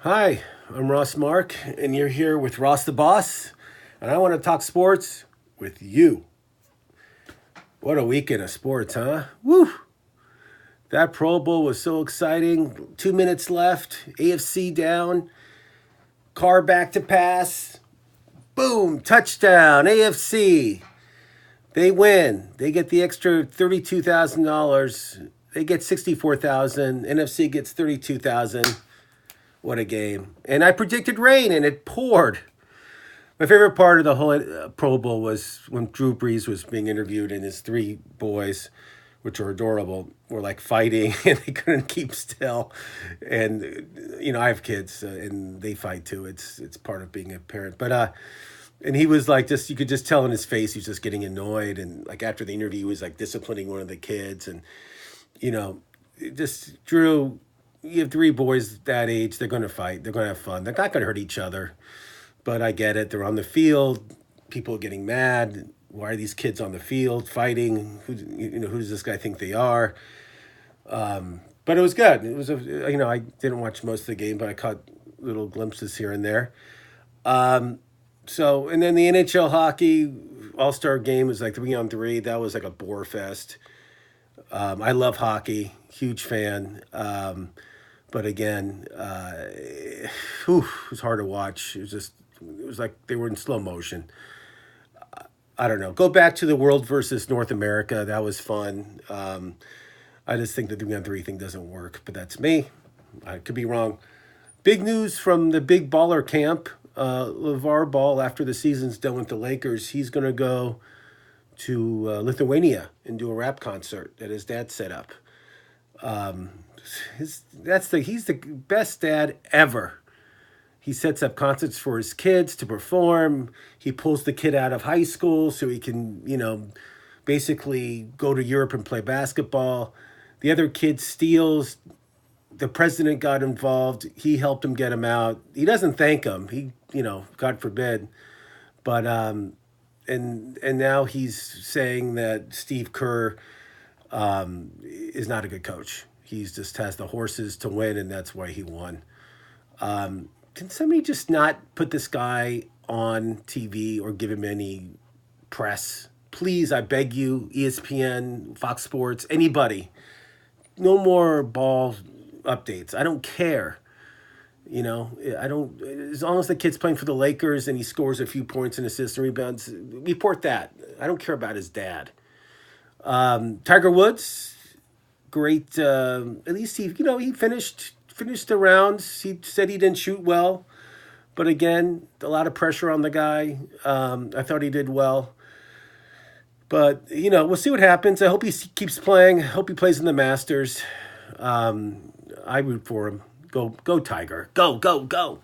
Hi, I'm Ross Mark, and you're here with Ross the Boss, and I want to talk sports with you. What a weekend of sports, huh? Woo! That Pro Bowl was so exciting. 2 minutes left, AFC down, Carr back to pass. Boom, touchdown, AFC. They win. They get the extra $32,000. They get 64,000. NFC gets 32,000. What a game. And I predicted rain, and it poured. My favorite part of the whole Pro Bowl was when Drew Brees was being interviewed and his three boys, which are adorable, were like fighting and they couldn't keep still. And I have kids and they fight too. It's part of being a parent. But and he was like, just you could just tell in his face he was just getting annoyed. And like after the interview, he was like disciplining one of the kids. And you know, just Drew. You have three boys that age. They're going to fight. They're going to have fun. They're not going to hurt each other. But I get it. They're on the field. People are getting mad. Why are these kids on the field fighting? Who does this guy think they are? But it was good. It was I didn't watch most of the game, but I caught little glimpses here and there. So and then the NHL hockey All Star game was like 3-on-3. That was like a bore fest. I love hockey. Huge fan. But again, it was hard to watch. It was like they were in slow motion. I don't know. Go back to the world versus North America. That was fun. I just think the 3-on-3 thing doesn't work, but that's me. I could be wrong. Big news from the big baller camp. LeVar Ball, after the season's done with the Lakers, he's going to go to Lithuania and do a rap concert that his dad set up. He's the best dad ever. He sets up concerts for his kids to perform. He pulls the kid out of high school so he can, basically go to Europe and play basketball. The other kid steals. The president got involved. He helped him get him out. He doesn't thank him. God forbid. But and now he's saying that Steve Kerr is not a good coach. He's just has the horses to win, and that's why he won. Can somebody just not put this guy on TV or give him any press? Please, I beg you, ESPN, Fox Sports, anybody. No more ball updates. I don't care. I don't. As long as the kid's playing for the Lakers and he scores a few points and assists and rebounds, report that. I don't care about his dad. Tiger Woods, great. At least he finished the rounds. He said he didn't shoot well, but again, a lot of pressure on the guy. I thought he did well, but we'll see what happens. I hope he keeps playing. I hope he plays in the Masters. I root for him. Go Tiger. Go.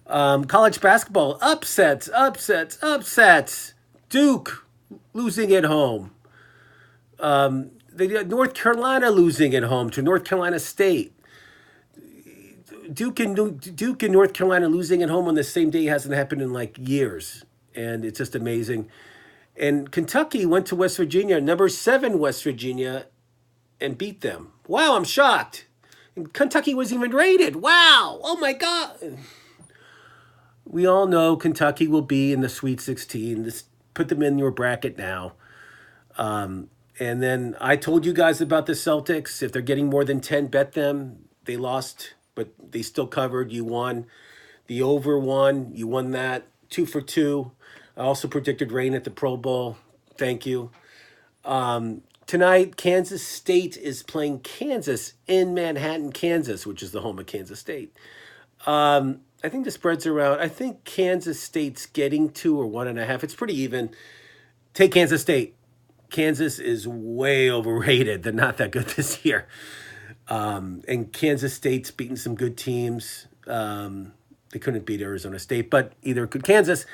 College basketball upsets. Duke losing at home. North Carolina losing at home to North Carolina State. Duke and North Carolina losing at home on the same day hasn't happened in like years, and it's just amazing. And Kentucky went to West Virginia, number 7 West Virginia, and beat them. Wow, I'm shocked. And Kentucky wasn't even rated. Wow, oh my God. We all know Kentucky will be in the Sweet 16. Just put them in your bracket now. And then I told you guys about the Celtics. If they're getting more than 10, bet them. They lost, but they still covered. You won. The over won. You won that. 2 for 2. I also predicted rain at the Pro Bowl. Thank you. Tonight, Kansas State is playing Kansas in Manhattan, Kansas, which is the home of Kansas State. I think the spread's around. I think Kansas State's getting 2 or 1.5. It's pretty even. Take Kansas State. Kansas is way overrated. They're not that good this year. And Kansas State's beaten some good teams. They couldn't beat Arizona State, but either could Kansas.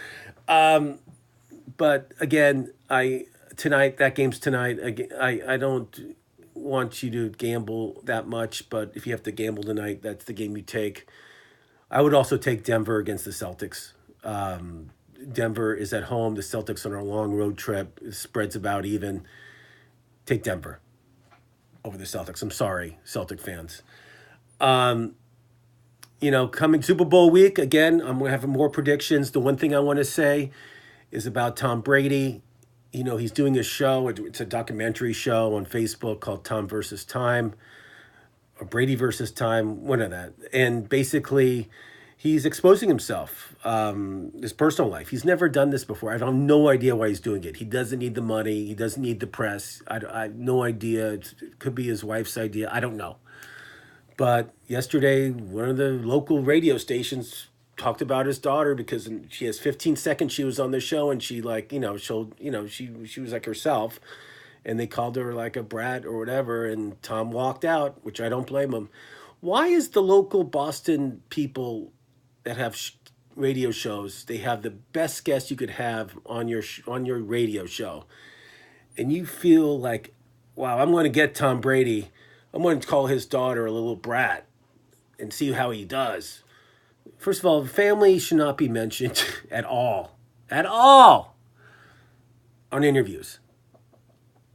But again, that game's tonight. I don't want you to gamble that much, but if you have to gamble tonight, that's the game you take. I would also take Denver against the Celtics. Denver is at home. The Celtics on a long road trip. Spread's about even. Take Denver over the Celtics. I'm sorry, Celtic fans. Coming Super Bowl week, again, I'm going to have more predictions. The one thing I want to say is about Tom Brady. He's doing a show. It's a documentary show on Facebook called Tom versus Time, or Brady versus Time, one of that. And basically, he's exposing himself, his personal life. He's never done this before. I have no idea why he's doing it. He doesn't need the money. He doesn't need the press. I have no idea. It could be his wife's idea. I don't know. But yesterday, one of the local radio stations talked about his daughter because she has 15 seconds. She was on the show and she showed, she was like herself, and they called her like a brat or whatever. And Tom walked out, which I don't blame him. Why is the local Boston people that have radio shows, they have the best guest you could have on your radio show, and you feel like, wow, I'm going to get Tom Brady. I'm going to call his daughter a little brat and see how he does. First of all, family should not be mentioned at all on interviews.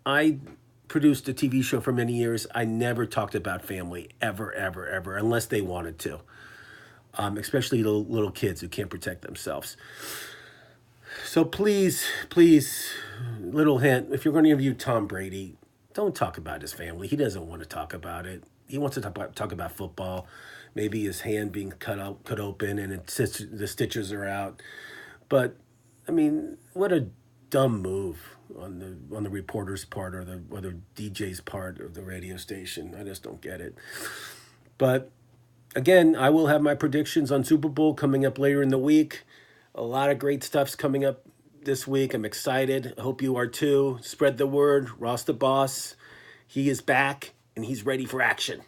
I produced a TV show for many years. I never talked about family ever, ever, ever, unless they wanted to. Especially little kids who can't protect themselves. So please, please, little hint: if you're going to interview Tom Brady, don't talk about his family. He doesn't want to talk about it. He wants to talk about football, maybe his hand being cut open and the stitches are out. But I mean, what a dumb move on the reporter's part, or the DJ's part of the radio station. I just don't get it. But again, I will have my predictions on Super Bowl coming up later in the week. A lot of great stuff's coming up this week. I'm excited. I hope you are too. Spread the word. Ross the boss. He is back and he's ready for action.